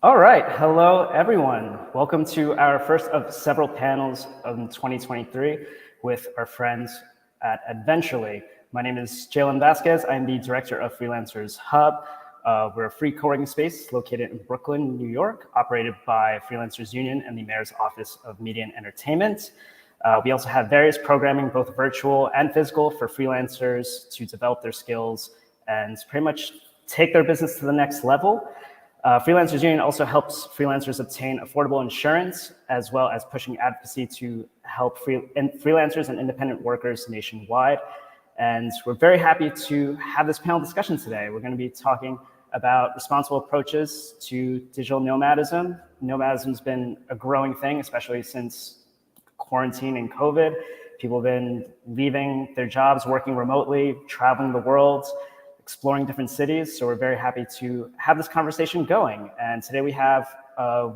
All right, hello everyone. Welcome to our first of several panels of 2023 with our friends at Adventurely. My name is Jalen Vasquez. I'm the director of Freelancers Hub. We're a free co-working space located in Brooklyn, New York, operated by Freelancers Union and the Mayor's Office of Media and Entertainment. We also have various programming, both virtual and physical, for freelancers to develop their skills and pretty much take their business to the next level. Freelancers Union also helps freelancers obtain affordable insurance, as well as pushing advocacy to help freelancers and independent workers nationwide. And we're very happy to have this panel discussion today. We're going to be talking about responsible approaches to digital nomadism. Nomadism's been a growing thing, especially since quarantine and COVID. People have been leaving their jobs, working remotely, traveling the world, exploring different cities. So we're very happy to have this conversation going. And today we have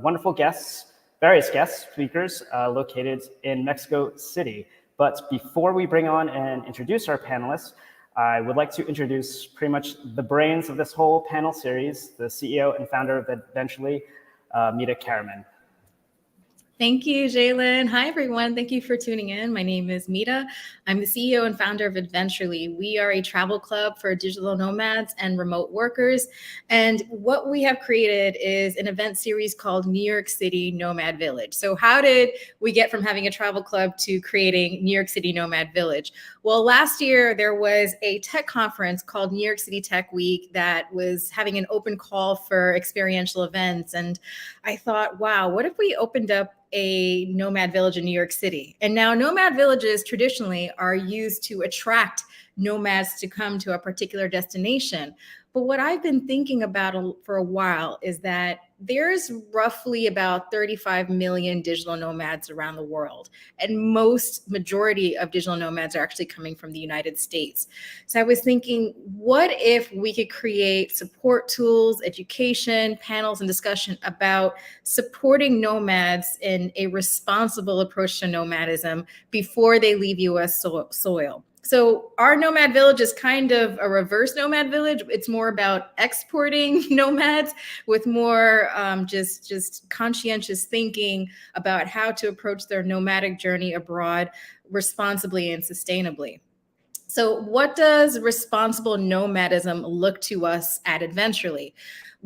wonderful guests, various guest speakers located in Mexico City. But before we bring on and introduce our panelists, I would like to introduce pretty much the brains of this whole panel series, the CEO and founder of Adventurely, Mita. Thank you, Jalen. Hi, everyone. Thank you for tuning in. My name is Mita. I'm the CEO and founder of Adventurely. We are a travel club for digital nomads and remote workers. And what we have created is an event series called New York City Nomad Village. So how did we get from having a travel club to creating New York City Nomad Village? Well, last year, there was a tech conference called New York City Tech Week that was having an open call for experiential events. And I thought, wow, what if we opened up a nomad village in New York City? And now nomad villages traditionally are used to attract nomads to come to a particular destination. But what I've been thinking about for a while is that there's roughly about 35 million digital nomads around the world. And majority of digital nomads are actually coming from the United States. So I was thinking, what if we could create support tools, education, panels, and discussion about supporting nomads in a responsible approach to nomadism before they leave US soil? So our nomad village is kind of a reverse nomad village. It's more about exporting nomads with more just conscientious thinking about how to approach their nomadic journey abroad responsibly and sustainably. So what does responsible nomadism look to us at Adventurely?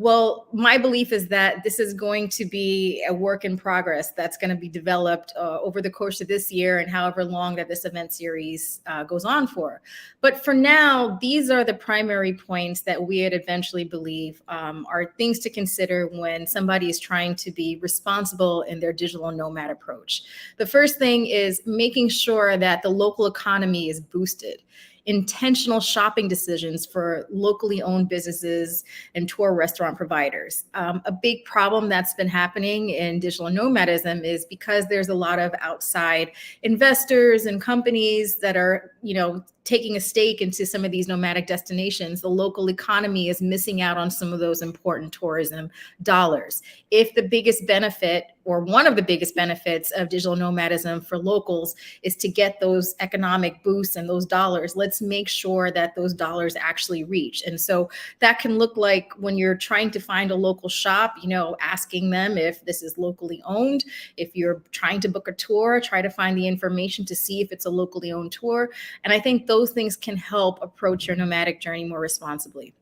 Well, my belief is that this is going to be a work in progress that's going to be developed over the course of this year and however long that this event series goes on for. But for now, these are the primary points that we at Adventurely believe are things to consider when somebody is trying to be responsible in their digital nomad approach. The first thing is making sure that the local economy is boosted. Intentional shopping decisions for locally owned businesses and tour restaurant providers. A big problem that's been happening in digital nomadism is because there's a lot of outside investors and companies that are, taking a stake into some of these nomadic destinations, the local economy is missing out on some of those important tourism dollars. If the biggest benefit, or one of the biggest benefits of digital nomadism for locals, is to get those economic boosts and those dollars, let's make sure that those dollars actually reach. And so that can look like, when you're trying to find a local shop, asking them if this is locally owned. If you're trying to book a tour, try to find the information to see if it's a locally owned tour. And I think those things can help approach your nomadic journey more responsibly.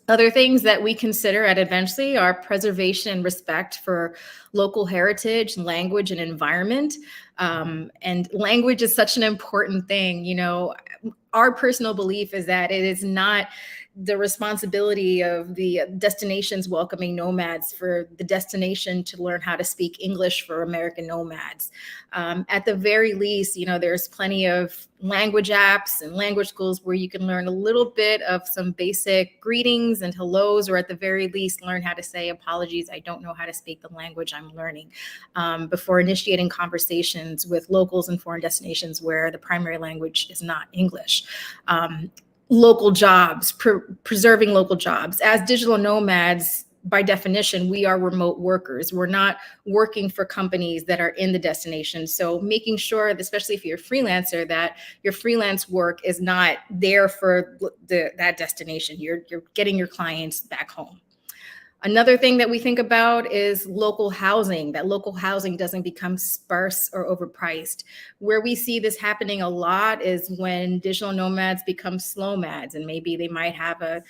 Other things that we consider at Eventually are preservation and respect for local heritage, language, and environment. And language is such an important thing. Our personal belief is that it is not the responsibility of the destinations welcoming nomads for the destination to learn how to speak English for American nomads. At the very least, there's plenty of language apps and language schools where you can learn a little bit of some basic greetings and hellos, or at the very least, learn how to say apologies, I don't know how to speak the language I'm learning, before initiating conversations with locals in foreign destinations where the primary language is not English. Local jobs, preserving local jobs. As digital nomads, by definition, we are remote workers. We're not working for companies that are in the destination. So making sure, especially if you're a freelancer, that your freelance work is not there for that destination. You're getting your clients back home. Another thing that we think about is local housing, that local housing doesn't become sparse or overpriced. Where we see this happening a lot is when digital nomads become slow-mads, and maybe they might have a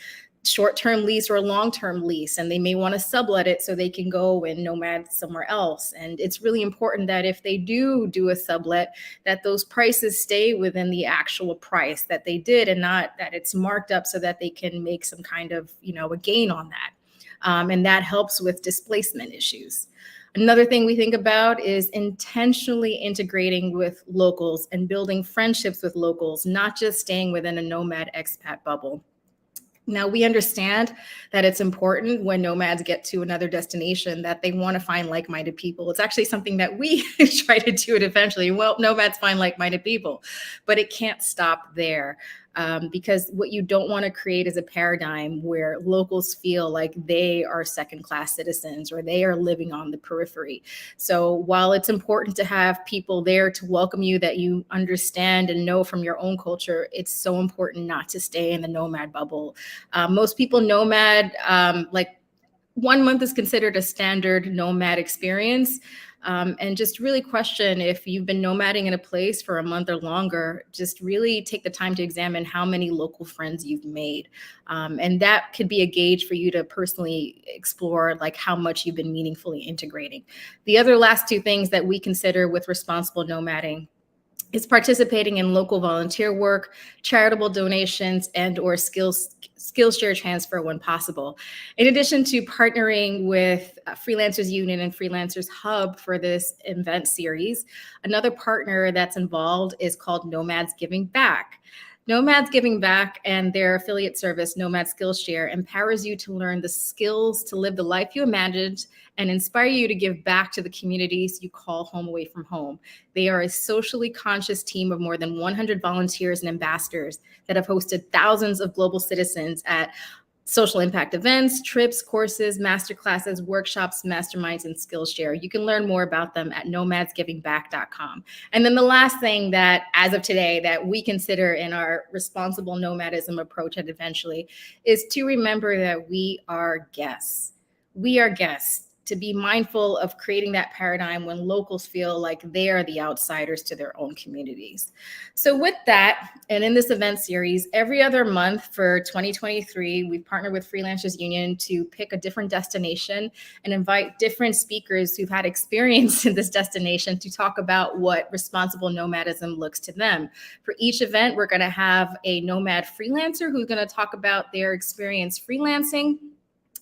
short-term lease or a long-term lease, and they may want to sublet it so they can go and nomad somewhere else. And it's really important that if they do a sublet, that those prices stay within the actual price that they did, and not that it's marked up so that they can make some kind of, a gain on that. And that helps with displacement issues. Another thing we think about is intentionally integrating with locals and building friendships with locals, not just staying within a nomad expat bubble. Now, we understand that it's important when nomads get to another destination that they want to find like-minded people. It's actually something that we try to do it eventually. Well, nomads find like-minded people, but it can't stop there. Because what you don't want to create is a paradigm where locals feel like they are second-class citizens or they are living on the periphery. So while it's important to have people there to welcome you that you understand and know from your own culture, it's so important not to stay in the nomad bubble. Most people nomad, like 1 month is considered a standard nomad experience. And just really question, if you've been nomading in a place for a month or longer, just really take the time to examine how many local friends you've made. And that could be a gauge for you to personally explore, like, how much you've been meaningfully integrating. The other last two things that we consider with responsible nomading is participating in local volunteer work, charitable donations, and or skills share transfer when possible. In addition to partnering with Freelancers Union and Freelancers Hub for this event series, another partner that's involved is called Nomads Giving Back. Nomads Giving Back and their affiliate service, Nomad Skillshare, empowers you to learn the skills to live the life you imagined and inspire you to give back to the communities you call home away from home. They are a socially conscious team of more than 100 volunteers and ambassadors that have hosted thousands of global citizens at social impact events, trips, courses, masterclasses, workshops, masterminds, and Skillshare. You can learn more about them at nomadsgivingback.com. And then the last thing that, as of today, that we consider in our responsible nomadism approach at Eventually is to remember that we are guests. We are guests. To be mindful of creating that paradigm when locals feel like they are the outsiders to their own communities. So with that, and in this event series, every other month for 2023, we've partnered with Freelancers Union to pick a different destination and invite different speakers who've had experience in this destination to talk about what responsible nomadism looks to them. For each event, we're going to have a nomad freelancer who's going to talk about their experience freelancing.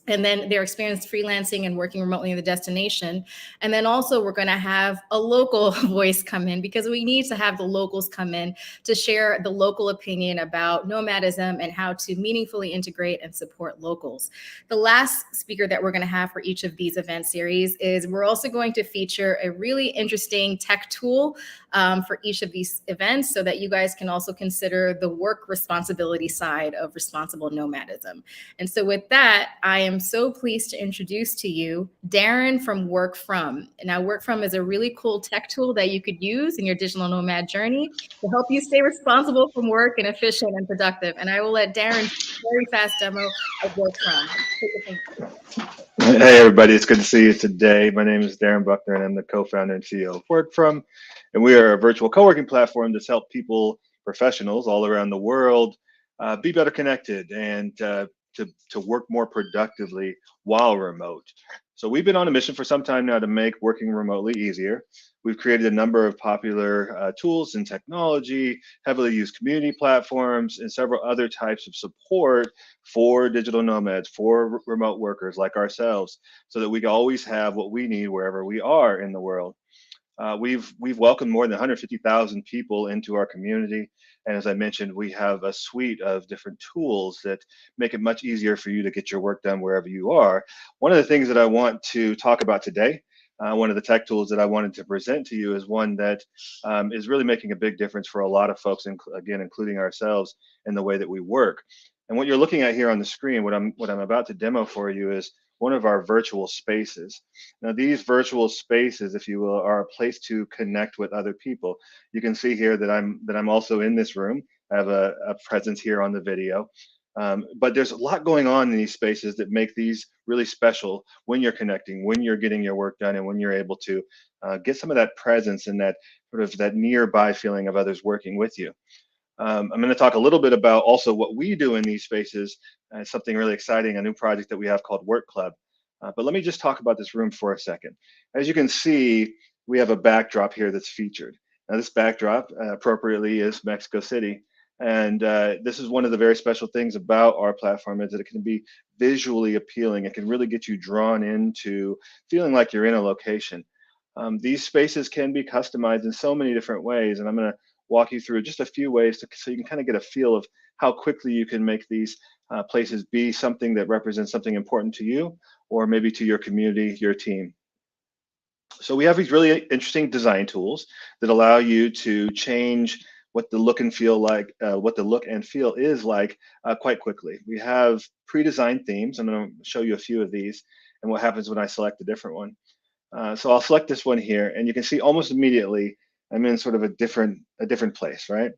and then their experience freelancing and working remotely in the destination. And then also we're going to have a local voice come in, because we need to have the locals come in to share the local opinion about nomadism and how to meaningfully integrate and support locals. The last speaker that we're going to have for each of these event series is, we're also going to feature a really interesting tech tool for each of these events, so that you guys can also consider the work responsibility side of responsible nomadism. And so with that, I am so pleased to introduce to you Darren from Work From. Now, Work From is a really cool tech tool that you could use in your digital nomad journey to help you stay responsible from work and efficient and productive. And I will let Darren do a very fast demo of Work From. Hey everybody, it's good to see you today. My name is Darren Buckner and I'm the co-founder and CEO of Work From. And we are a virtual co-working platform that's helped people, professionals all around the world, be better connected and to work more productively while remote. So we've been on a mission for some time now to make working remotely easier. We've created a number of popular tools and technology, heavily used community platforms, and several other types of support for digital nomads, for remote workers like ourselves, so that we can always have what we need wherever we are in the world. We've welcomed more than 150,000 people into our community. And as I mentioned, we have a suite of different tools that make it much easier for you to get your work done wherever you are. One of the things that I want to talk about today, one of the tech tools that I wanted to present to you, is one that is really making a big difference for a lot of folks, again, including ourselves, in the way that we work. And what you're looking at here on the screen, what I'm about to demo for you, is one of our virtual spaces. Now, these virtual spaces, if you will, are a place to connect with other people. You can see here that I'm also in this room. I have a presence here on the video. But there's a lot going on in these spaces that make these really special when you're connecting, when you're getting your work done, and when you're able to get some of that presence and that sort of that nearby feeling of others working with you. I'm going to talk a little bit about also what we do in these spaces, something really exciting, a new project that we have called Work Club. But let me just talk about this room for a second. As you can see, we have a backdrop here that's featured. Now, this backdrop appropriately is Mexico City. And this is one of the very special things about our platform, is that it can be visually appealing. It can really get you drawn into feeling like you're in a location. These spaces can be customized in so many different ways, and I'm going to walk you through just a few ways so you can kind of get a feel of how quickly you can make these places be something that represents something important to you, or maybe to your community, your team. So we have these really interesting design tools that allow you to change what the look and feel like, what the look and feel is like quite quickly. We have pre-designed themes. I'm going to show you a few of these and what happens when I select a different one. So I'll select this one here, and you can see almost immediately I'm in sort of a different place, right?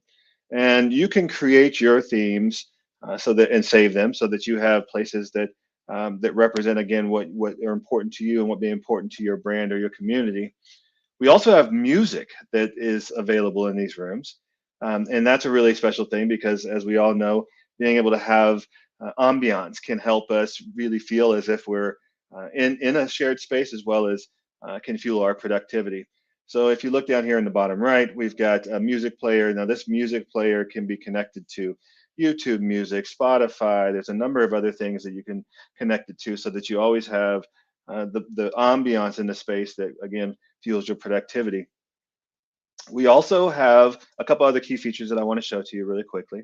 And you can create your themes and save them so that you have places that that represent, again, what are important to you and what be important to your brand or your community. We also have music that is available in these rooms, and that's a really special thing, because as we all know, being able to have ambiance can help us really feel as if we're in a shared space, as well as can fuel our productivity. So if you look down here in the bottom right, we've got a music player. Now, this music player can be connected to YouTube Music, Spotify. There's a number of other things that you can connect it to, so that you always have the ambiance in the space that, again, fuels your productivity. We also have a couple other key features that I want to show to you really quickly.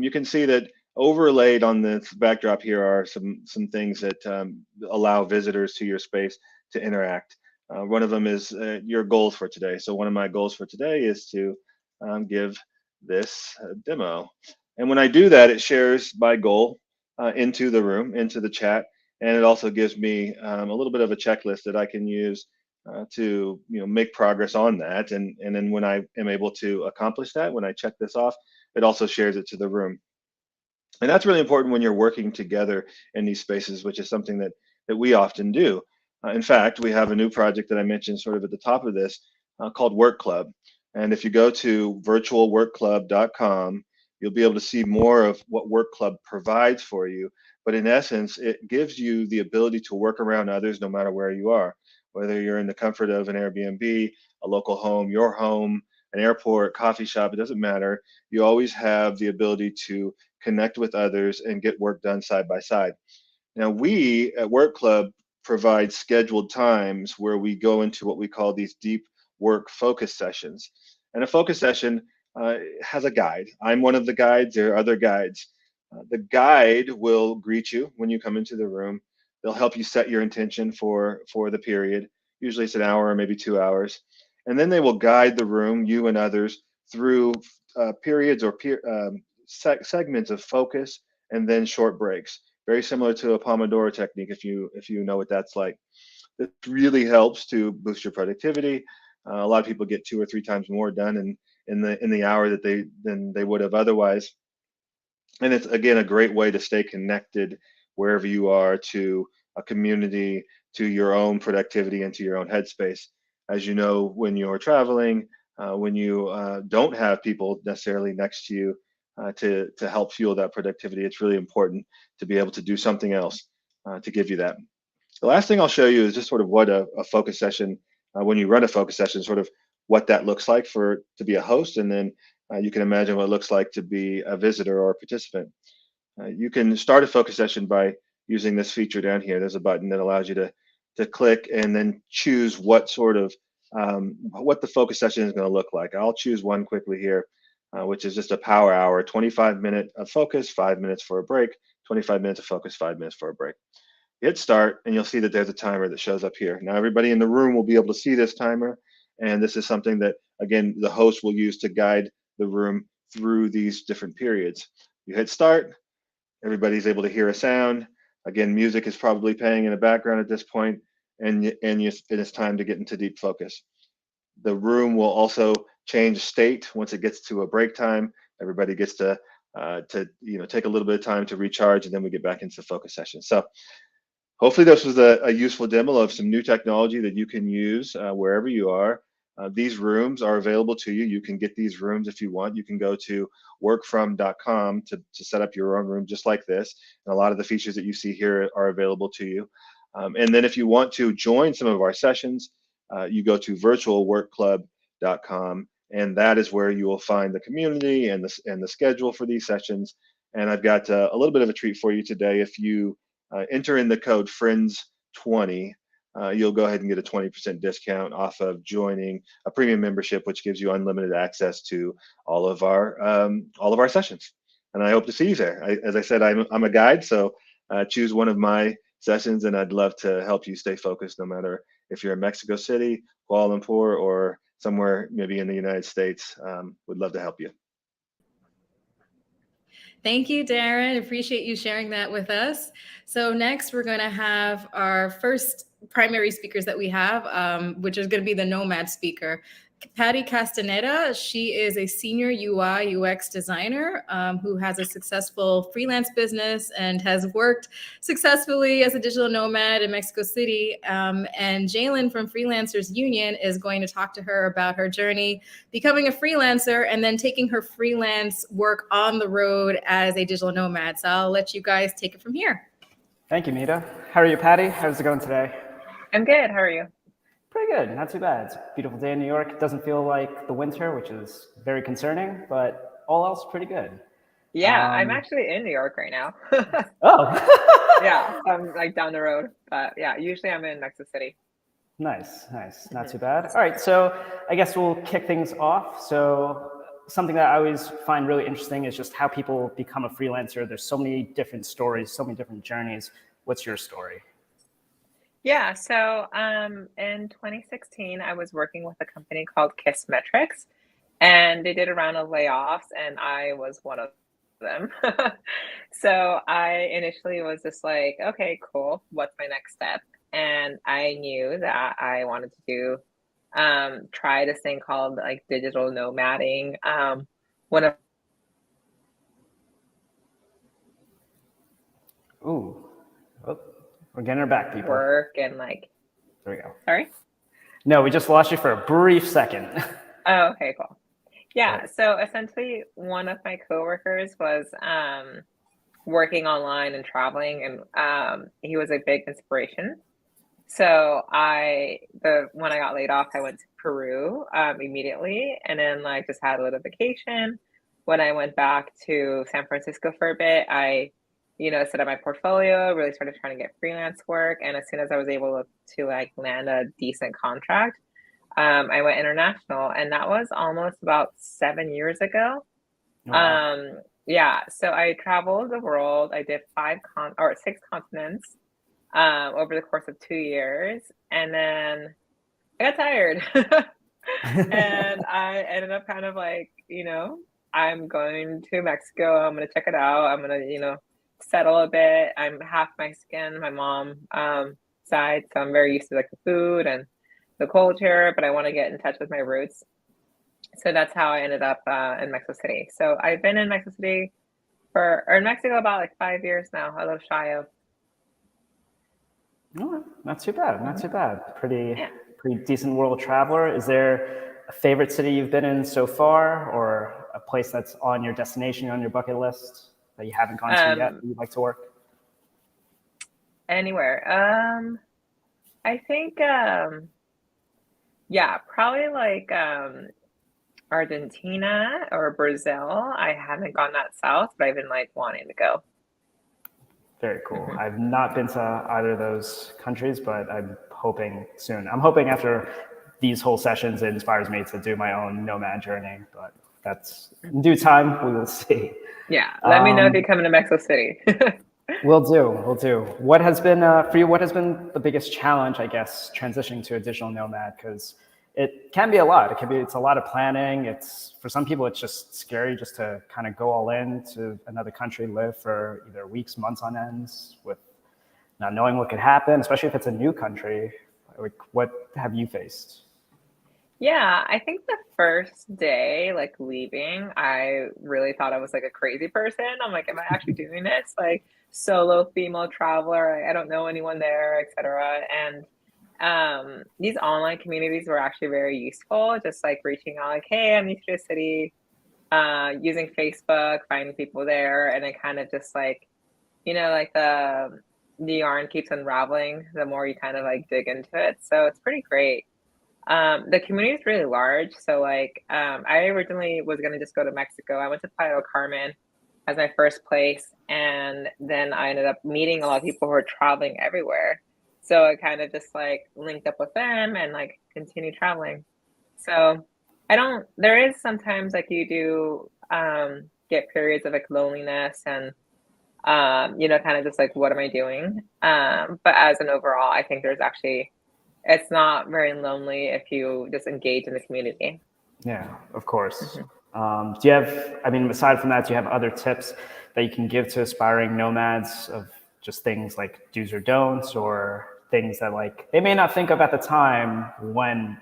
You can see that overlaid on this backdrop here are some things that allow visitors to your space to interact. One of them is your goals for today. So one of my goals for today is to give this demo. And when I do that, it shares my goal into the room, into the chat. And it also gives me a little bit of a checklist that I can use to make progress on that. And then when I am able to accomplish that, when I check this off, it also shares it to the room. And that's really important when you're working together in these spaces, which is something that we often do. In fact, we have a new project that I mentioned sort of at the top of this called Work Club. And if you go to virtualworkclub.com, you'll be able to see more of what Work Club provides for you. But in essence, it gives you the ability to work around others no matter where you are, whether you're in the comfort of an Airbnb, a local home, your home, an airport, coffee shop, it doesn't matter. You always have the ability to connect with others and get work done side by side. Now, we at Work Club provide scheduled times where we go into what we call these deep work focus sessions. And a focus session has a guide. I'm one of the guides. There are other guides. The guide will greet you when you come into the room. They'll help you set your intention for the period. Usually it's an hour or maybe 2 hours. And then they will guide the room, you and others, through periods or segments of focus and then short breaks. Very similar to a Pomodoro technique, if you know what that's like. It really helps to boost your productivity. A lot of people get 2 or 3 times more done in the hour than they would have otherwise. And it's, again, a great way to stay connected wherever you are, to a community, to your own productivity, and to your own headspace. As you know, when you're traveling, when you don't have people necessarily next to you to help fuel that productivity, it's really important to be able to do something else to give you that. The last thing I'll show you is just sort of what a focus session, when you run a focus session, sort of what that looks like to be a host, and then you can imagine what it looks like to be a visitor or a participant. You can start a focus session by using this feature down here. There's a button that allows you to click and then choose what sort of what the focus session is going to look like. I'll choose one quickly here, which is just a power hour, 25-minute of focus, 5 minutes for a break, 25 minutes of focus, 5 minutes for a break. Hit start, and you'll see that there's a timer that shows up here. Now, everybody in the room will be able to see this timer, and this is something that, again, the host will use to guide the room through these different periods. You hit start, everybody's able to hear a sound. Again, music is probably playing in the background at this point, and it's time to get into deep focus. The room will also change state once it gets to a break time. Everybody gets to take a little bit of time to recharge, and then we get back into the focus session. So hopefully this was a useful demo of some new technology that you can use wherever you are. These rooms are available to you. You can get these rooms if you want. You can go to workfrom.com to set up your own room just like this. And a lot of the features that you see here are available to you. And then if you want to join some of our sessions, you go to virtualworkclub.com, and that is where you will find the community and the schedule for these sessions. And I've got a little bit of a treat for you today. If you enter in the code FRIENDS20, you'll go ahead and get a 20% discount off of joining a premium membership, which gives you unlimited access to all of our sessions. And I hope to see you there. As I said, I'm a guide, so choose one of my sessions, and I'd love to help you stay focused, no matter if you're in Mexico City, Kuala Lumpur, or somewhere maybe in the United States. Would love to help you. Thank you, Darren. Appreciate you sharing that with us. So next, we're going to have our first primary speakers that we have, which is going to be the Nomad speaker. Patty Casteneda, she is a senior UI UX designer who has a successful freelance business and has worked successfully as a digital nomad in Mexico City. And Jalen from Freelancers Union is going to talk to her about her journey becoming a freelancer and then taking her freelance work on the road as a digital nomad. So I'll let you guys take it from here. Thank you, Mita. How are you, Patty? How's it going today? I'm good. How are you? Pretty good, not too bad. It's a beautiful day in New York. It doesn't feel like the winter, which is very concerning, but all else pretty good. Yeah, I'm actually in New York right now. Oh. Yeah, I'm like down the road, but yeah, usually I'm in Mexico City. Nice, not too bad. All right, so I guess we'll kick things off. So something that I always find really interesting is just how people become a freelancer. There's so many different stories, so many different journeys. What's your story? Yeah, so in 2016, I was working with a company called Kissmetrics, and they did a round of layoffs, and I was one of them. So I initially was just like, okay, cool. What's my next step? And I knew that I wanted to do try this thing called like digital nomading. One of Ooh, oh, we're getting her back, people. work and like. There we go. Sorry. No, we just lost you for a brief second. Oh, okay, cool. Yeah, so essentially one of my coworkers was working online and traveling, and he was a big inspiration. So when I got laid off, I went to Peru immediately, and then like just had a little vacation. When I went back to San Francisco for a bit, I set up my portfolio, really started trying to get freelance work. And as soon as I was able to like land a decent contract, I went international, and that was almost about 7 years ago. Wow. Yeah, so I traveled the world. I did 6 continents over the course of 2 years, and then I got tired. And I ended up kind of like, I'm going to Mexico. I'm going to check it out. I'm going to, settle a bit. I'm half Mexican, my mom side, so I'm very used to like the food and the culture, but I want to get in touch with my roots. So that's how I ended up in Mexico City. So I've been in Mexico City in Mexico about like 5 years now, a little shy of. Oh, not too bad. Not too bad. Pretty decent world traveler. Is there a favorite city you've been in so far, or a place that's on your destination, on your bucket list that you haven't gone to yet that you'd like to work? Anywhere. I think, probably like Argentina or Brazil. I haven't gone that south, but I've been like wanting to go. Very cool. I've not been to either of those countries, but I'm hoping soon. I'm hoping after these whole sessions, it inspires me to do my own nomad journey, but that's in due time. We will see. Yeah. Let me know if you're coming to Mexico City. We'll do. What has been, for you, what has been the biggest challenge, I guess, transitioning to a digital nomad? Because it can be a lot. It's a lot of planning. For some people, it's just scary just to kind of go all in to another country, live for either weeks, months on ends with not knowing what could happen, especially if it's a new country. Like, what have you faced? Yeah, I think the first day, like leaving, I really thought I was like a crazy person. I'm like, am I actually doing this? Like solo female traveler. I don't know anyone there, etc. And these online communities were actually very useful, just like reaching out like, hey, I'm new to the city, using Facebook, finding people there, and it kind of just like, like the yarn keeps unraveling the more you kind of like dig into it. So it's pretty great. The community is really large. So like I originally was gonna just go to Mexico. I went to Playa del Carmen as my first place, and then I ended up meeting a lot of people who are traveling everywhere. So I kind of just like linked up with them and like continued traveling. So there is sometimes like you do get periods of like loneliness and kind of just like, what am I doing? But as an overall, I think it's not very lonely if you just engage in the community. Yeah, of course. Do you have, aside from that, do you have other tips that you can give to aspiring nomads of just things like do's or don'ts, or things that like they may not think of at the time when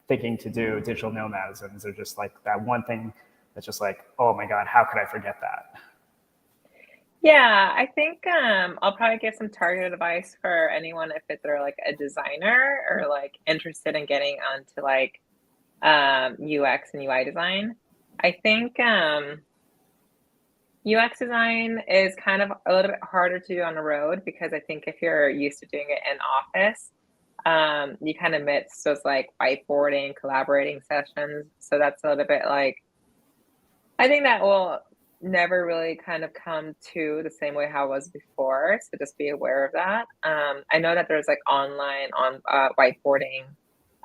thinking to do digital nomadism? Is there just like that one thing that's just like, oh my God, how could I forget that? Yeah, I think I'll probably give some targeted advice for anyone if they're like a designer or like interested in getting onto like UX and UI design. I think UX design is kind of a little bit harder to do on the road, because I think if you're used to doing it in office, you kind of miss those like whiteboarding, collaborating sessions. So that's a little bit like, I think that will never really kind of come to the same way how it was before. So just be aware of that. I know that there's like online whiteboarding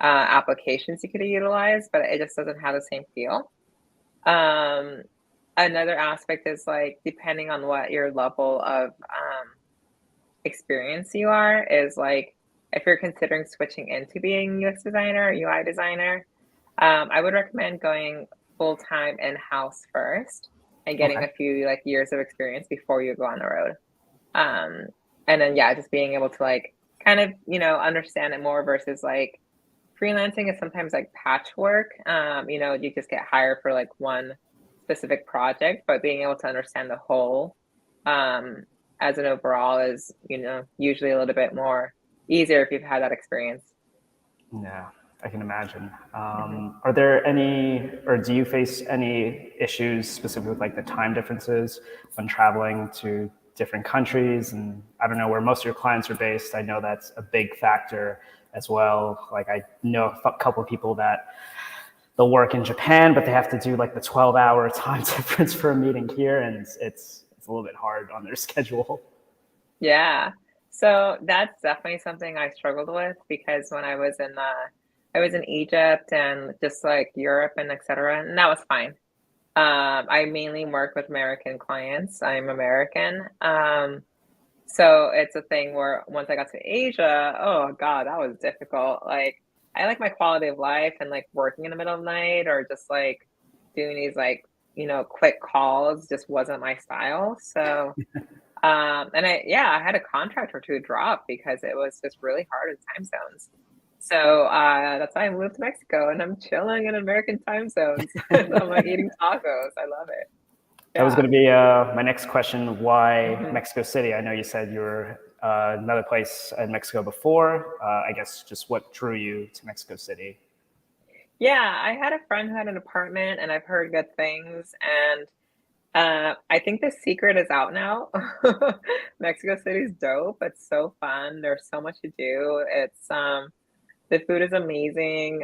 applications you could utilize, but it just doesn't have the same feel. Another aspect is like, depending on what your level of experience you are, is like, if you're considering switching into being UX designer or UI designer, I would recommend going full-time in-house first and getting a few like years of experience before you go on the road. And then, just being able to like kind of, understand it more, versus like freelancing is sometimes like patchwork. You just get hired for like one specific project, but being able to understand the whole as an overall is, usually a little bit more easier if you've had that experience. Yeah, I can imagine. Are there any, or do you face any issues specifically with like the time differences when traveling to different countries? And I don't know where most of your clients are based. I know that's a big factor as well. Like I know a couple of people that they'll work in Japan, but they have to do like the 12-hour time difference for a meeting here. And it's it's a little bit hard on their schedule. Yeah. So that's definitely something I struggled with because when I was in Egypt and just like Europe and etc. And that was fine. I mainly work with American clients. I'm American. So it's a thing where once I got to Asia, oh God, that was difficult. Like I like my quality of life and like working in the middle of the night or just like doing these like, quick calls just wasn't my style. So and I had a contract or two drop because it was just really hard in time zones. So that's why I moved to Mexico and I'm chilling in American time zones. I'm like eating tacos. I love it. That was Yeah. going to be my next question. Why Mhm. Mexico City? I know you said you were another place in Mexico before. I guess just what drew you to Mexico City? Yeah, I had a friend who had an apartment and I've heard good things. And I think the secret is out now. Mexico City's dope. It's so fun. There's so much to do. The food is amazing.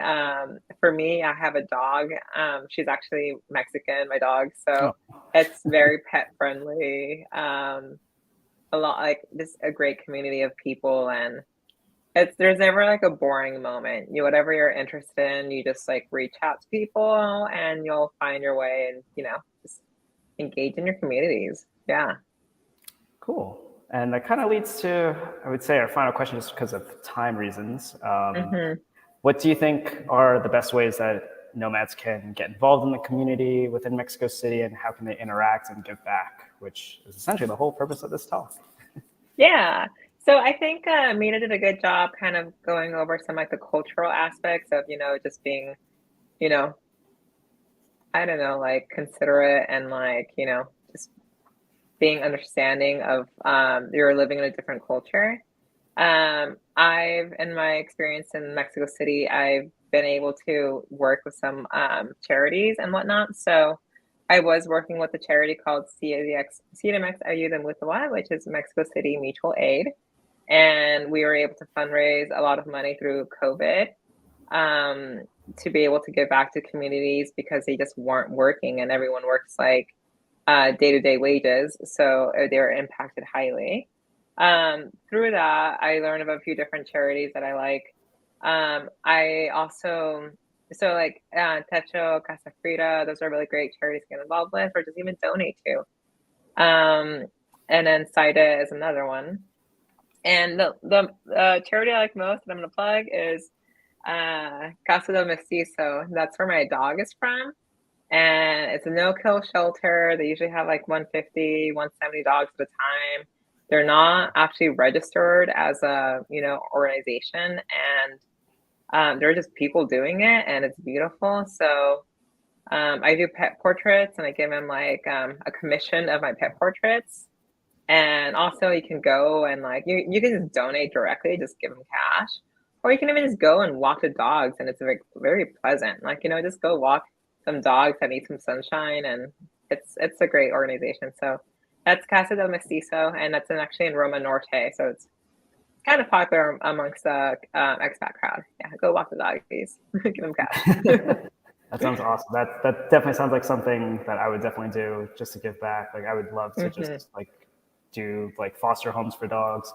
For me, I have a dog. She's actually Mexican, my dog, so Oh, it's very pet friendly. A lot like this a great community of people, and there's never like a boring moment. Whatever you're interested in, you just like reach out to people and you'll find your way and just engage in your communities. Yeah. cool. And that kind of leads to, I would say, our final question, just because of time reasons. hmm What do you think are the best ways that nomads can get involved in the community within Mexico City, and how can they interact and give back, which is essentially the whole purpose of this talk? Yeah. So I think Mina did a good job kind of going over some like the cultural aspects of, just being, you know, I don't know, like considerate and like, just being understanding of you're living in a different culture. In my experience in Mexico City, I've been able to work with some charities and whatnot. So I was working with a charity called CDMX Ayuda Mutua, which is Mexico City Mutual Aid. And we were able to fundraise a lot of money through COVID um, to be able to give back to communities because they just weren't working and everyone works like day-to-day wages. So they were impacted highly. Through that, I learned of a few different charities that I like. I also, so like Techo, Casa Frida, those are really great charities to get involved with or just even donate to. And then Saida is another one. And the charity I like most that I'm going to plug is Casa del Mestizo. That's where my dog is from. And it's a no-kill shelter. They usually have like 150, 170 dogs at a time. They're not actually registered as a, organization. And they're just people doing it. And it's beautiful. So I do pet portraits and I give them like a commission of my pet portraits. And also you can go and like you can just donate directly, just give them cash. Or you can even just go and walk the dogs and it's very, very pleasant. Like, just go walk some dogs that need some sunshine and it's a great organization. So that's Casa del Mestizo and that's actually in Roma Norte. So it's kind of popular amongst the expat crowd. Yeah, go walk the doggies, give them cash. That sounds awesome. That definitely sounds like something that I would definitely do just to give back. Like I would love to just like do like foster homes for dogs.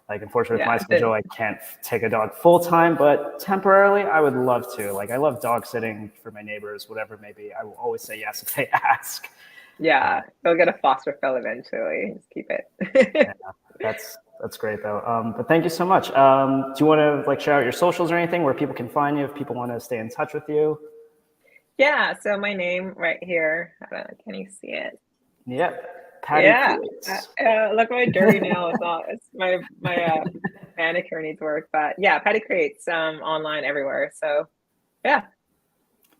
Like unfortunately with my schedule, I can't take a dog full time, but temporarily I would love to. Like I love dog sitting for my neighbors, whatever it may be. I will always say yes if they ask. Yeah, you'll get a foster fill eventually. Just keep it. Yeah, that's great though. But thank you so much. Do you want to like share out your socials or anything where people can find you if people want to stay in touch with you? Yeah, so my name right here. Can you see it? Yep. Patty Creates. Look my dirty nail. It's my manicure needs work, but yeah, Patty Creates online everywhere. So yeah.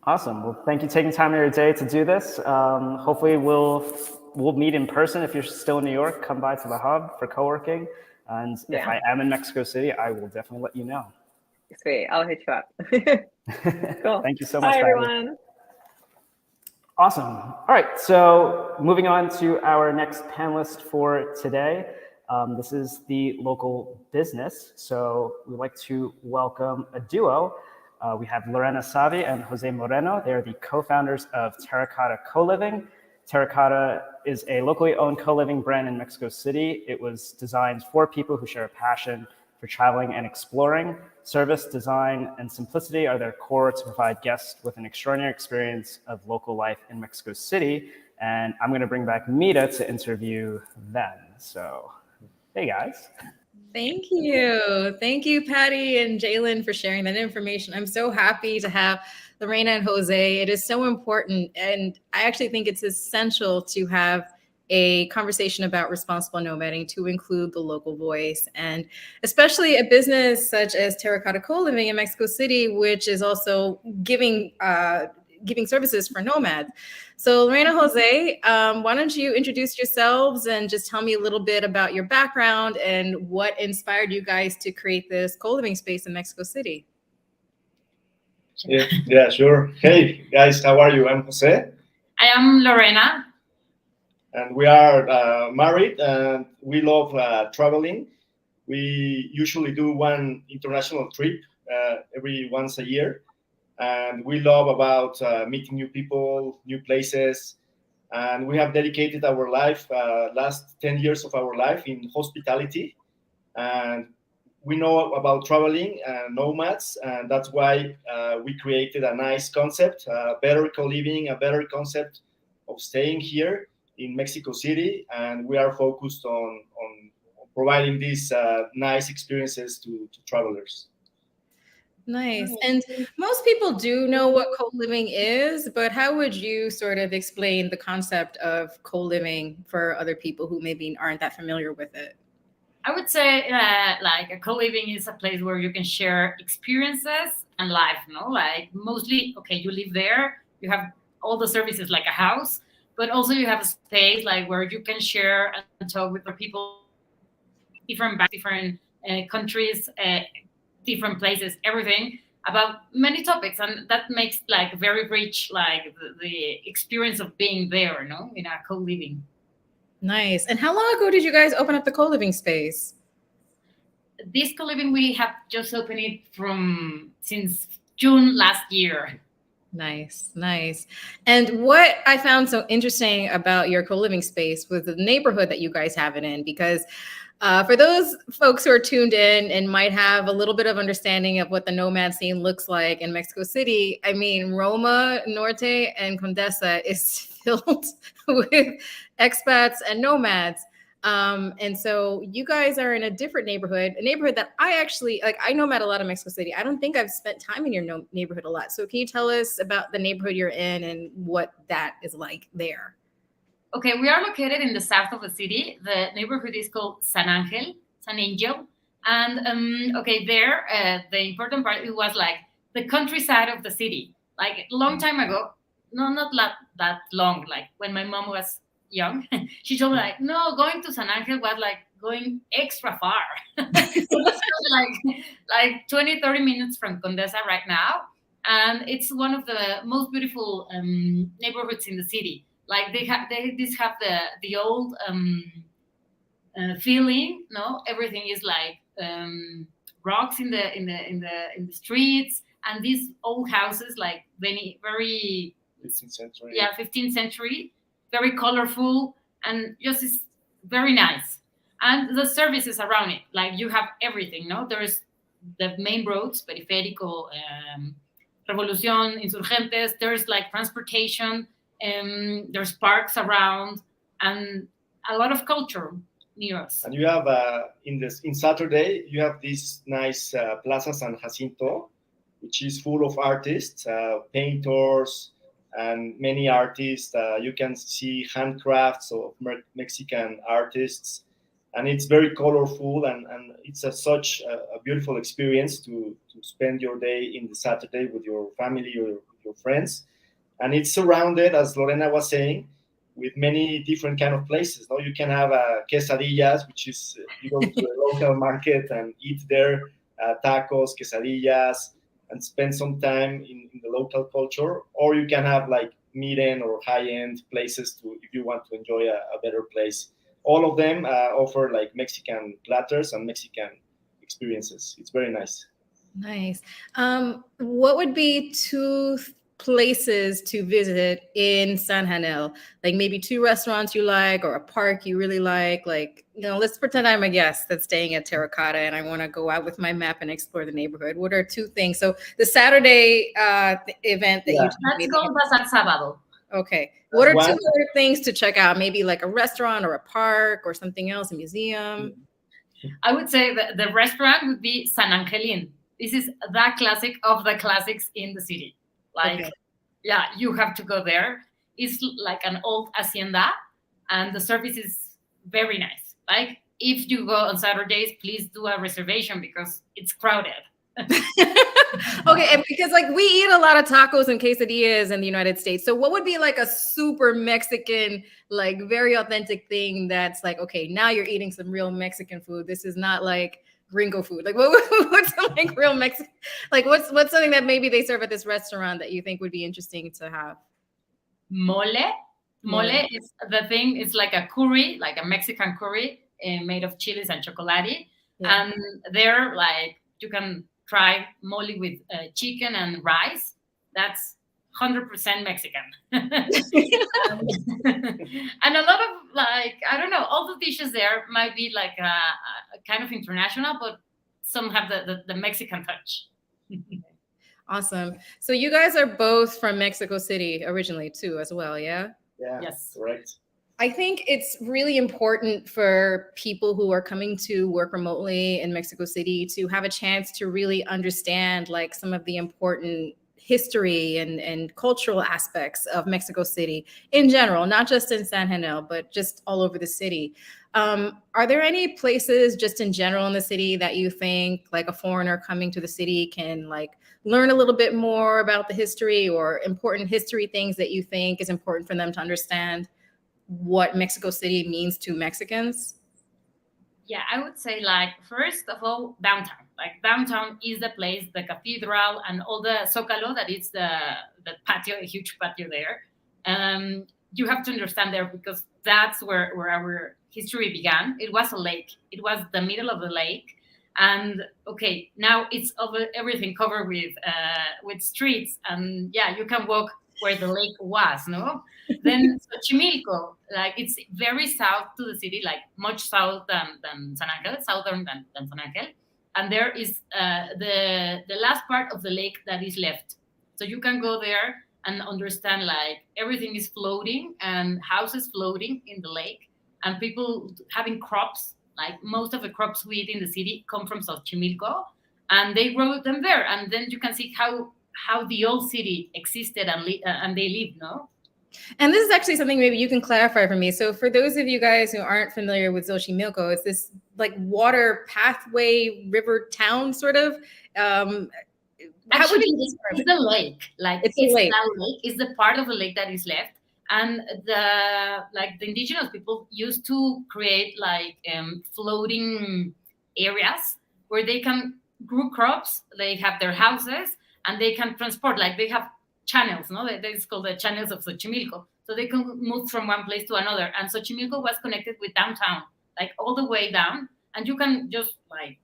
Awesome. Well, thank you for taking time of your day to do this. Hopefully we'll meet in person. If you're still in New York, come by to the hub for co-working. And if I am in Mexico City, I will definitely let you know. Sweet. I'll hit you up. Cool. Thank you so much, Bye, Patty. everyone. Awesome. All right. So moving on to our next panelist for today. This is the local business. So we'd like to welcome a duo. We have Lorena Savi and Jose Moreno. They are the co-founders of Terracotta Coliving. Terracotta is a locally owned co-living brand in Mexico City. It was designed for people who share a passion for traveling and exploring. Service, design, and simplicity are their core to provide guests with an extraordinary experience of local life in Mexico City. And I'm going to bring back Mita to interview them. So, hey guys. Thank you. Thank you, Patty and Jalen, for sharing that information. I'm so happy to have Lorena and Jose. It is so important. And I actually think it's essential to have a conversation about responsible nomading to include the local voice, and especially a business such as Terracotta Co-Living in Mexico City, which is also giving services for nomads. So Lorena, Jose, why don't you introduce yourselves and just tell me a little bit about your background and what inspired you guys to create this co-living space in Mexico City? Yeah, sure. Hey guys, how are you? I'm Jose. I am Lorena. And we are married, and we love traveling. We usually do one international trip every once a year. And we love about meeting new people, new places. And we have dedicated our life, last 10 years of our life in hospitality. And we know about traveling and nomads. And that's why we created a nice concept, better co-living, a better concept of staying here in Mexico City. And we are focused on providing these nice experiences to travelers. Nice. And most people do know what co-living is, but how would you sort of explain the concept of co-living for other people who maybe aren't that familiar with it? I would say like a co-living is a place where you can share experiences and life, no? Like mostly, okay, you live there, you have all the services like a house, but also you have a space like where you can share and talk with the people, different countries, different places, everything about many topics, and that makes like very rich, like the experience of being there, no, in a co-living. Nice. And how long ago did you guys open up the co-living space? This co-living we have just opened it since June last year. Nice, nice. And what I found so interesting about your co-living space was the neighborhood that you guys have it in, because for those folks who are tuned in and might have a little bit of understanding of what the nomad scene looks like in Mexico City, I mean, Roma, Norte, and Condesa is filled with expats and nomads. And so you guys are in a different neighborhood, a neighborhood that I actually, like, I nomad a lot in Mexico City. I don't think I've spent time in your neighborhood a lot. So can you tell us about the neighborhood you're in and what that is like there? Okay, we are located in the south of the city. The neighborhood is called San Angel. And okay, there, the important part, it was like the countryside of the city. Like a long time ago, no, not that long, like when my mom was young, she told me like, no, going to San Angel was like going extra far. It's like 20, 30 minutes from Condesa right now. And it's one of the most beautiful neighborhoods in the city. Like they have the old feeling, no? Everything is like rocks in the streets, and these old houses, like very 15th century. Yeah, 15th century, very colorful, and just is very nice. And the services around it, like you have everything, no? There's the main roads, Periférico, Revolución, Insurgentes. There's like transportation. There's parks around and a lot of culture near us. And you have in Saturday you have this nice Plaza San Jacinto, which is full of artists, painters, and many artists. You can see handcrafts of Mexican artists, and it's very colorful, and it's such a beautiful experience to spend your day in the Saturday with your family or your friends. And it's surrounded, as Lorena was saying, with many different kind of places. No, you can have quesadillas, which is you go to the local market and eat there, tacos, quesadillas, and spend some time in the local culture. Or you can have like mid-end or high-end places if you want to enjoy a better place. All of them offer like Mexican platters and Mexican experiences. It's very nice. Nice. What would be two places to visit in San Janel? Like maybe 2 restaurants you like, or a park you really like. Like, let's pretend I'm a guest that's staying at Terracotta and I want to go out with my map and explore the neighborhood. What are 2 things? So the Saturday event that you Let's go pasar sábado. Okay. What are 2 One- other things to check out? Maybe like a restaurant or a park or something else, a museum. I would say that the restaurant would be San Angelin. This is the classic of the classics in the city. Like, Okay. yeah, you have to go there. It's like an old hacienda, and the service is very nice. Like, if you go on Saturdays, please do a reservation because it's crowded. Okay, and because like we eat a lot of tacos and quesadillas in the United States. So what would be like a super Mexican, like very authentic thing that's like, okay, now you're eating some real Mexican food. This is not like gringo food. Like what's like real Mexican? Like what's something that maybe they serve at this restaurant that you think would be interesting to have? Mole. Mole is the thing. It's like a curry, like a Mexican curry made of chilies and chocolate. Yeah. And there, like, you can try mole with chicken and rice. That's 100% Mexican. And a lot of, like, I don't know, all the dishes there might be like a kind of international, but some have the Mexican touch. Awesome. So you guys are both from Mexico City originally too, as well, yeah? Yeah, Yes. correct. I think it's really important for people who are coming to work remotely in Mexico City to have a chance to really understand like some of the important history and cultural aspects of Mexico City in general, not just in San Janel, but just all over the city. Are there any places just in general in the city that you think like a foreigner coming to the city can like learn a little bit more about the history, or important history things that you think is important for them to understand what Mexico City means to Mexicans? Yeah, I would say, like, first of all, downtown. Like, downtown is the place, the cathedral and all the Zócalo, that is the patio, a huge patio there. You have to understand there because that's where our history began. It was a lake. It was the middle of the lake. And okay, now it's everything covered with streets. And yeah, you can walk where the lake was, no? Then Xochimilco, like, it's very south to the city, like much south than San Angel, southern than San Angel. And there is the last part of the lake that is left. So you can go there and understand, like, everything is floating and houses floating in the lake and people having crops. Like, most of the crops we eat in the city come from Xochimilco, and they grow them there. And then you can see how the old city existed and they lived, no? And this is actually something maybe you can clarify for me. So for those of you guys who aren't familiar with Xochimilco, it's this like water pathway river town sort of. Actually, it's the lake. Like, it's a lake. That lake. It's the part of the lake that is left. And the indigenous people used to create like floating areas where they can grow crops. They have their houses and they can transport. Like, they have channels, no? It's called the channels of Xochimilco. So they can move from one place to another. And Xochimilco was connected with downtown, like all the way down. And you can just like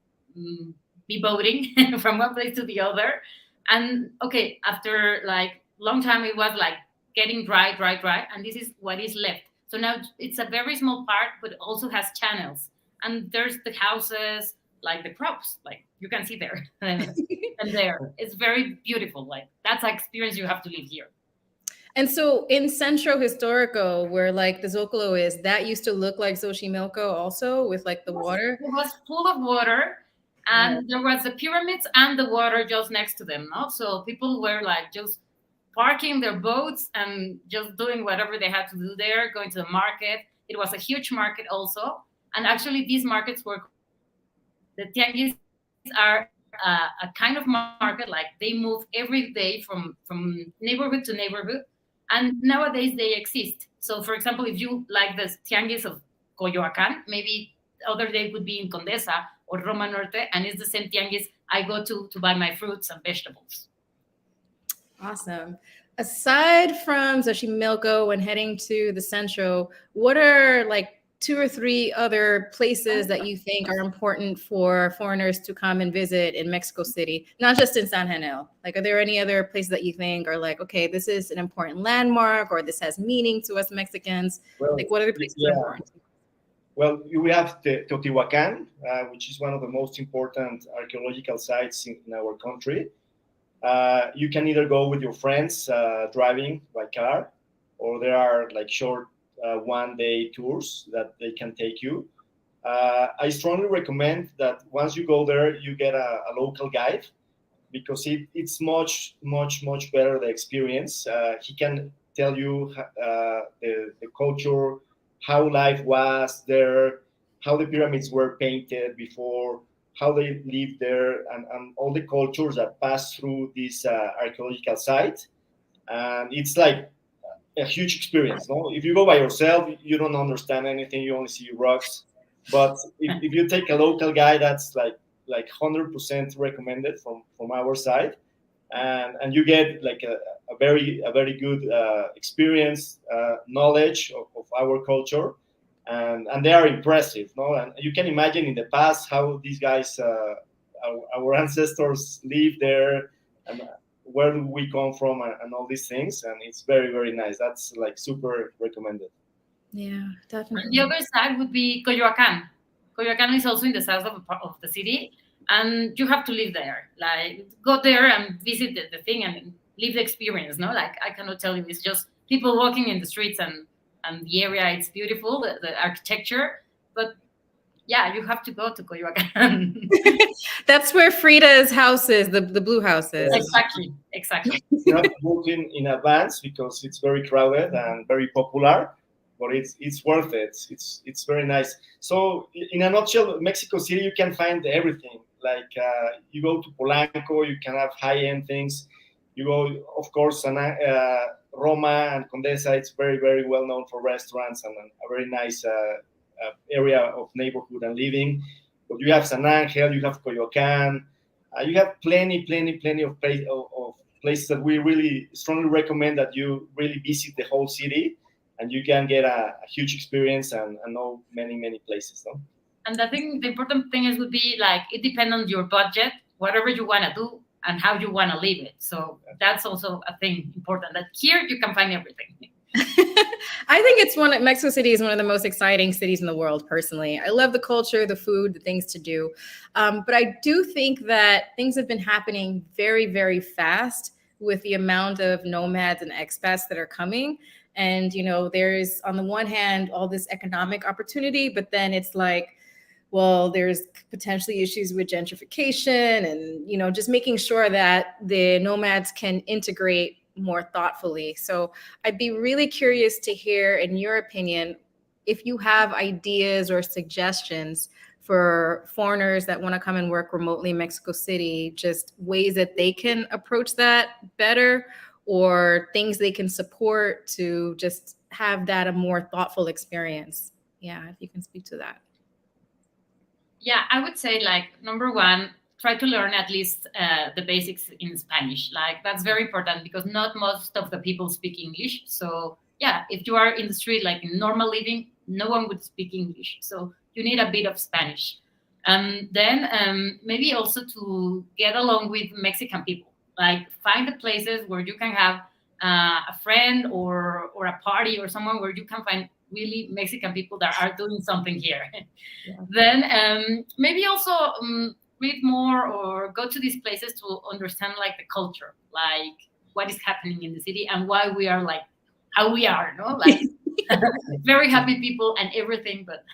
be boating from one place to the other. And okay, after like long time, it was like getting dry. And this is what is left. So now it's a very small part, but it also has channels. And there's the houses, like the crops, like you can see there. And there, it's very beautiful. Like, that's an experience you have to live here. And so in Centro Histórico, where like the Zócalo is, that used to look like Xochimilco also, with like the water? It was full of water, and there was the pyramids and the water just next to them, no? So people were like just parking their boats and just doing whatever they had to do there, going to the market. It was a huge market also. And actually these markets were, the tianguis are a kind of market, like they move every day from neighborhood to neighborhood. And nowadays they exist. So for example, if you like the tianguis of Coyoacán, maybe the other day would be in Condesa or Roma Norte, and it's the same tianguis I go to buy my fruits and vegetables. Awesome. Aside from Xochimilco, when heading to the Centro, what are like 2 or 3 other places that you think are important for foreigners to come and visit in Mexico City, not just in San Janel? Like, are there any other places that you think are like, okay, this is an important landmark, or this has meaning to us Mexicans? Well, Like, what are the places that are important? Well, we have Teotihuacan, which is one of the most important archaeological sites in our country. You can either go with your friends driving by car, or there are like short one-day tours that they can take you. I strongly recommend that once you go there, you get a local guide, because it's much better the experience. He can tell you the culture, how life was there, how the pyramids were painted before, how they lived there, and all the cultures that pass through this archaeological site. And it's like a huge experience. No, if you go by yourself, you don't understand anything. You only see rocks. But if you take a local guide, that's like 100% recommended from our side, and you get like a very good experience, knowledge of our culture, and they are impressive. No, and you can imagine in the past how these guys, our ancestors, lived there, and where do we come from, and all these things, and it's very nice. That's like super recommended. Yeah, definitely. The other side would be Coyoacán. Coyoacán is also in the south of the city, and you have to live there. Like, go there and visit the thing and live the experience. No, like, I cannot tell you. It's just people walking in the streets, and the area. It's beautiful, the architecture, but yeah, you have to go to Coyoacán. That's where Frida's house is, the blue house is. Exactly. You have to book in advance because it's very crowded and very popular, but it's worth it. It's very nice. So in a nutshell, Mexico City, you can find everything. Like you go to Polanco, you can have high-end things. You go, of course, Roma and Condesa. It's very well known for restaurants and a very nice area of neighborhood and living. But you have San Angel, you have Coyoacán, you have plenty of places that we really strongly recommend that you really visit the whole city, and you can get a huge experience and know many places. No? And I think the important thing would be like, it depends on your budget, whatever you want to do and how you want to live it. So that's also a thing important, that here you can find everything. I think Mexico City is one of the most exciting cities in the world, personally. I love the culture, the food, the things to do. But I do think that things have been happening very fast with the amount of nomads and expats that are coming. And, there's on the one hand, all this economic opportunity, but then it's like, well, there's potentially issues with gentrification and, just making sure that the nomads can integrate more thoughtfully. So I'd be really curious to hear, in your opinion, if you have ideas or suggestions for foreigners that want to come and work remotely in Mexico City, just ways that they can approach that better, or things they can support to just have that a more thoughtful experience. Yeah, if you can speak to that. Yeah, I would say, like, number one, try to learn at least the basics in Spanish. Like, that's very important because not most of the people speak English. So yeah, if you are in the street, like in normal living, no one would speak English. So you need a bit of Spanish. Then maybe also to get along with Mexican people. Like, find the places where you can have a friend or a party or someone where you can find really Mexican people that are doing something here. Yeah. Then maybe also read more or go to these places to understand like the culture, like what is happening in the city and why we are like how we are, no? Like very happy people and everything. But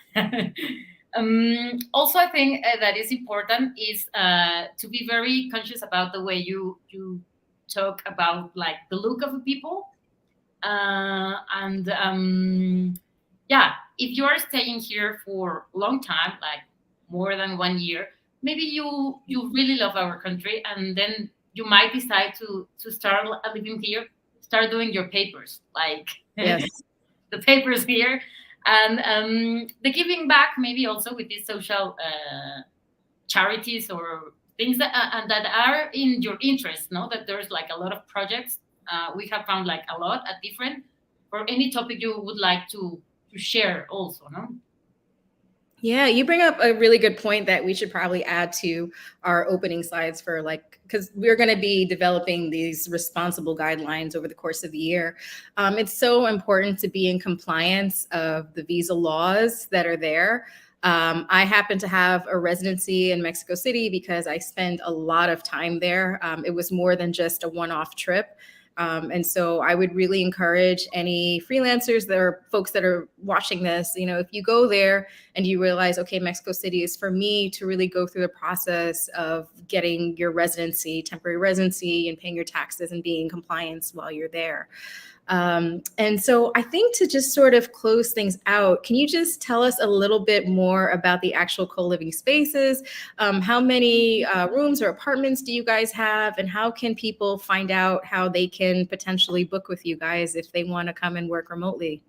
also I think that is important is to be very conscious about the way you talk about like the look of the people. Yeah, if you are staying here for a long time, like more than 1 year, maybe you really love our country, and then you might decide to start living here, start doing your papers, like yes. The papers here, and the giving back, maybe also with these social charities or things that are in your interest. No, that there's like a lot of projects. We have found like a lot at different, or any topic you would like to share also, no? Yeah, you bring up a really good point that we should probably add to our opening slides for because we're going to be developing these responsible guidelines over the course of the year. It's so important to be in compliance of the visa laws that are there. I happen to have a residency in Mexico City because I spend a lot of time there. It was more than just a one-off trip. And so I would really encourage any freelancers folks that are watching this, if you go there and you realize, okay, Mexico City is for me, to really go through the process of getting your temporary residency, and paying your taxes and being in compliance while you're there. And so I think to just sort of close things out, can you just tell us a little bit more about the actual co-living spaces? How many rooms or apartments do you guys have? And how can people find out how they can potentially book with you guys if they want to come and work remotely?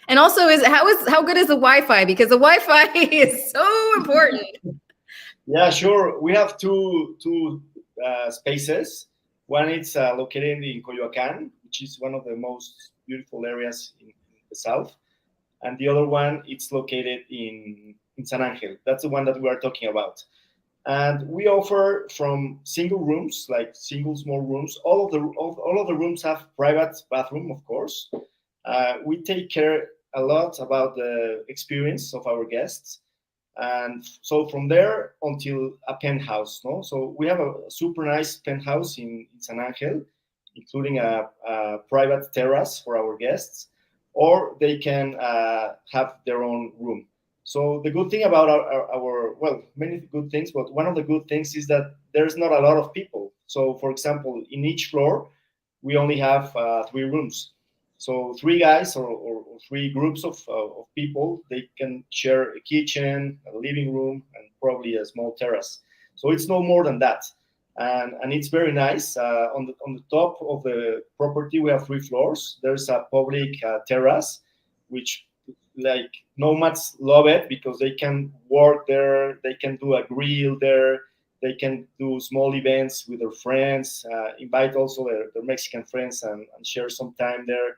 And also, how good is the Wi-Fi? Because the Wi-Fi is so important. Yeah, sure. We have two spaces. One is located in Coyoacán, which is one of the most beautiful areas in the south, and the other one it's located in San Angel. That's the one that we are talking about. And we offer from single rooms, like single small rooms. All of the rooms have private bathroom, of course. We take care a lot about the experience of our guests. And so from there until a penthouse, no? So we have a super nice penthouse in San Angel, including a private terrace for our guests, or they can have their own room. So the good thing about our well, many good things, but one of the good things is that there's not a lot of people. So for example, in each floor, we only have 3 rooms. So 3 guys or 3 groups of people, they can share a kitchen, a living room, and probably a small terrace. So it's no more than that. And it's very nice. On the top of the property, we have 3 floors. There's a public terrace, which like nomads love it because they can work there, they can do a grill there, they can do small events with their friends, invite also their Mexican friends and share some time there.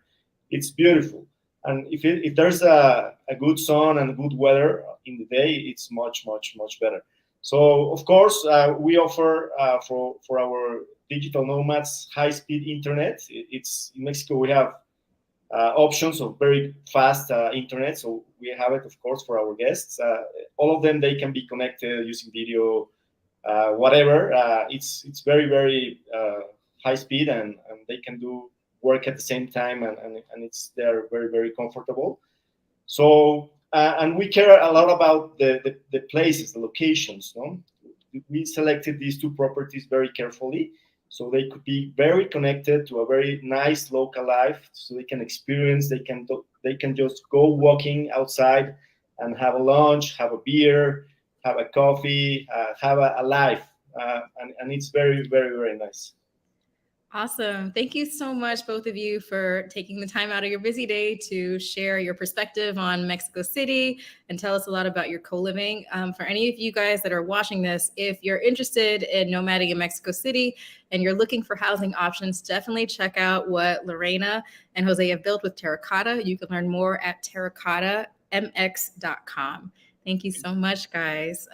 It's beautiful. And if there's a good sun and good weather in the day, it's much, much, much better. So, of course, we offer for our digital nomads high-speed internet. It's in Mexico, we have options of very fast internet. So we have it, of course, for our guests. All of them, they can be connected using video, whatever. It's very, very high speed, and they can do work at the same time, and they're very, very comfortable. So and we care a lot about the places, the locations. No? We selected these 2 properties very carefully, so they could be very connected to a very nice local life, so they can experience. They can just go walking outside and have a lunch, have a beer, have a coffee, have a life, and it's very, very, very nice. Awesome. Thank you so much, both of you, for taking the time out of your busy day to share your perspective on Mexico City and tell us a lot about your co-living. For any of you guys that are watching this, if you're interested in nomading in Mexico City and you're looking for housing options, definitely check out what Lorena and Jose have built with Terracotta. You can learn more at terracottamx.com. Thank you so much, guys.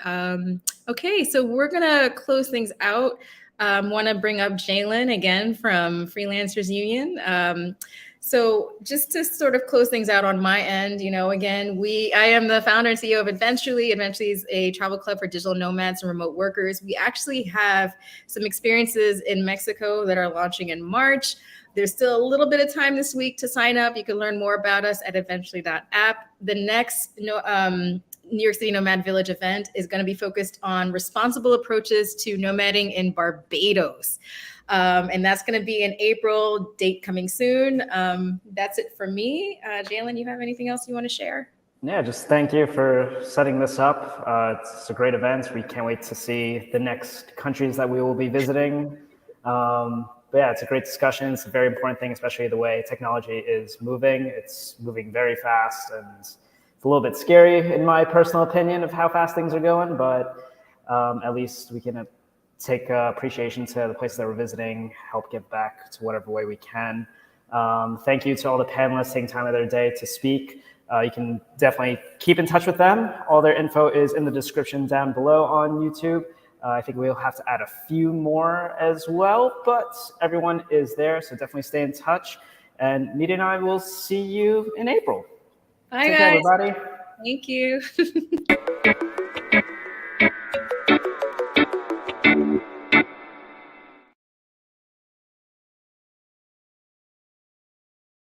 Okay, so we're going to close things out. Want to bring up Jalen again from Freelancers Union. So just to sort of close things out on my end, again, I am the founder and CEO of Adventurely. Adventurely is a travel club for digital nomads and remote workers. We actually have some experiences in Mexico that are launching in March. There's still a little bit of time this week to sign up. You can learn more about us at adventurely.app. The next New York City Nomad Village event is going to be focused on responsible approaches to nomading in Barbados. And that's going to be in April, date coming soon. That's it for me. Jalen, you have anything else you want to share? Yeah, just thank you for setting this up. It's a great event. We can't wait to see the next countries that we will be visiting. But yeah, it's a great discussion. It's a very important thing, especially the way technology is moving. It's moving very fast, and it's a little bit scary in my personal opinion of how fast things are going, but at least we can take appreciation to the places that we're visiting, help give back to whatever way we can. Thank you to all the panelists taking time out of their day to speak. You can definitely keep in touch with them. All their info is in the description down below on YouTube. I think we'll have to add a few more as well, but everyone is there, so definitely stay in touch. And Mita and I will see you in April. Bye, Take guys. care, everybody. Thank you.